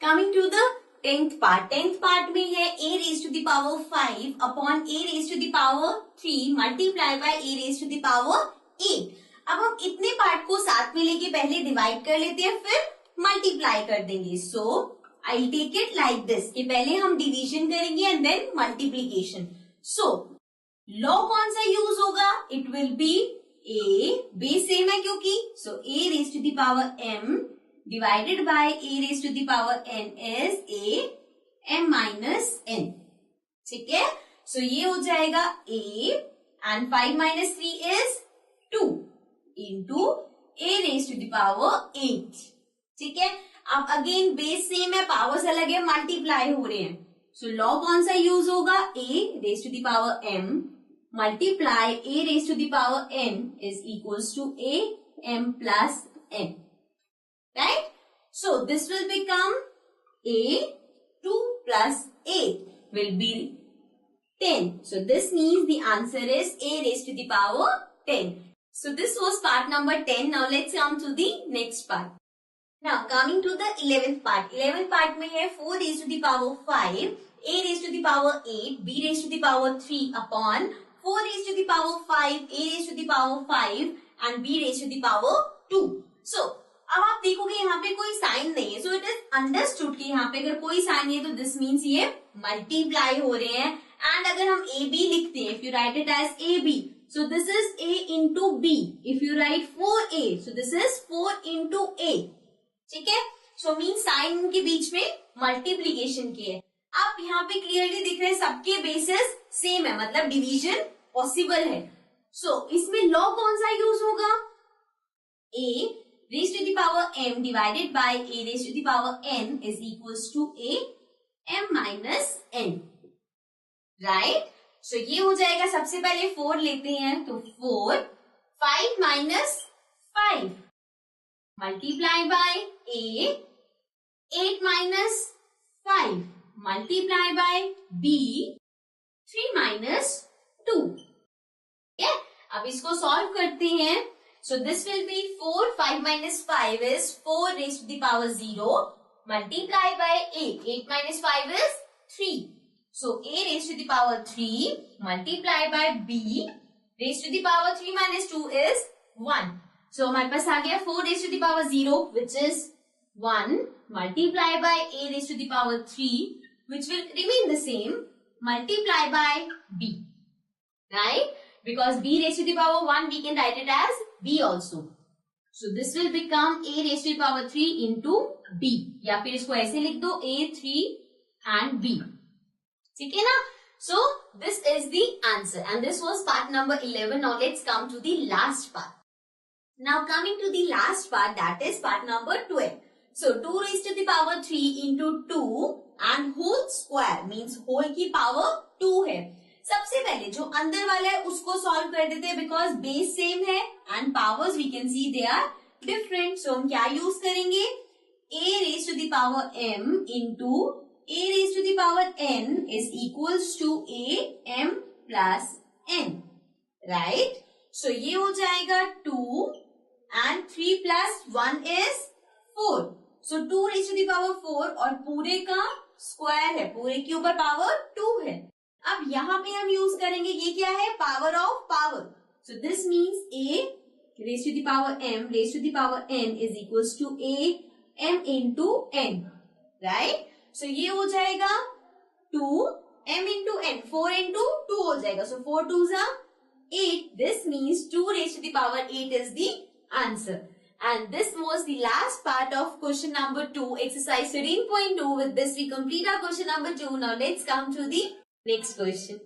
Coming to the 10th part. 10th part में है a raise to the power 5 upon a raise to the power 3 multiply by a raise to the power 8। अब हम इतने part को साथ में लेके पहले डिवाइड कर लेते हैं, फिर मल्टीप्लाई कर देंगे। So I take it like this कि पहले हम डिवीजन करेंगे and then multiplication. So law कौन सा यूज होगा? It will be a, base same है क्योंकि, so a raise to the power m divided by a raised to the power n is a m minus n। ठीक है, सो ये हो जाएगा a and 5 minus 3 is 2 into a raised to the power 8। ठीक है, अब अगेन बेस सेम है, powers अलग है, मल्टीप्लाई हो रहे हैं। सो लॉ कौन सा यूज होगा? a raised to the power m multiply a raised to the power n is equals to a m plus n। Right? So this will become a 2 plus 8 will be 10. So this means the answer is a raised to the power 10. So this was part number 10. Now let's come to the next part. Now coming to the 11th part. 11th part में है 4 raised to the power 5, a raised to the power 8, b raised to the power 3 upon 4 raised to the power 5, a raised to the power 5 and b raised to the power 2. So अब आप देखोगे यहाँ पे कोई sign नहीं है, so it is understood कि यहाँ पे अगर कोई साइन नहीं है तो दिस मीन्स ये मल्टीप्लाई हो रहे हैं। एंड अगर हम ए बी लिखते हैं, if you write it as A B, so this is A into B. If you write 4a, so this is 4 into A. ठीक है, सो मीन साइन के बीच में मल्टीप्लीकेशन की है। आप यहाँ पे क्लियरली दिख रहे हैं सबके बेसिस सेम है, मतलब डिवीजन पॉसिबल है। सो इसमें लॉ कौन सा यूज होगा? a raised to the power m divided by a raised to the power n is equals to a m minus n, right? So ये हो जाएगा, सबसे पहले 4 लेते हैं तो 4, 5 minus 5 multiply by a, 8 minus 5 multiply by b, 3 minus 2। okay? अब इसको सॉल्व करते हैं। So this will be 4, 5 minus 5 is 4 raised to the power 0 multiply by 8. 8 minus 5 is 3. So a raised to the power 3 multiply by b raised to the power 3 minus 2 is 1. So हमारे पास आ गया 4 raised to the power 0 which is 1 multiply by a raised to the power 3 which will remain the same multiply by b, right? Because b raised to the power 1 we can write it as b also. So this will become a raised to the power 3 into b, या फिर इसको ऐसे लिख दो a 3 and b। ठीक है ना? So this is the answer and this was part number 11. Now let's come to the last part. Now coming to the last part, that is part number 12. So 2 raised to the power 3 into 2 and whole square means whole की power 2 है। सबसे पहले जो अंदर वाला है उसको solve कर देते हैं, बिकॉज बेस सेम है and powers we can see they are different. So हम क्या यूज करेंगे? a raise to the power m into a raise to the power n is equals to a m plus n, right? So ये हो जाएगा 2 and 3 plus 1 is 4। So 2 raise to the power 4 और पूरे का square है, पूरे के ऊपर पावर 2 है। अब यहाँ पे हम यूज करेंगे, ये क्या है? Power of power. So this means a raise to the power m raise to the power n is equals to a m into n, right? So ये हो जाएगा 2 m इंटू n, 4 इंटू 2 हो जाएगा। सो 4 2 जा 8। This means 2 raise to the power 8 is the answer. And this was the last part of question number 2, exercise 13.2. With this we complete our question number 2. Now let's come to the next question.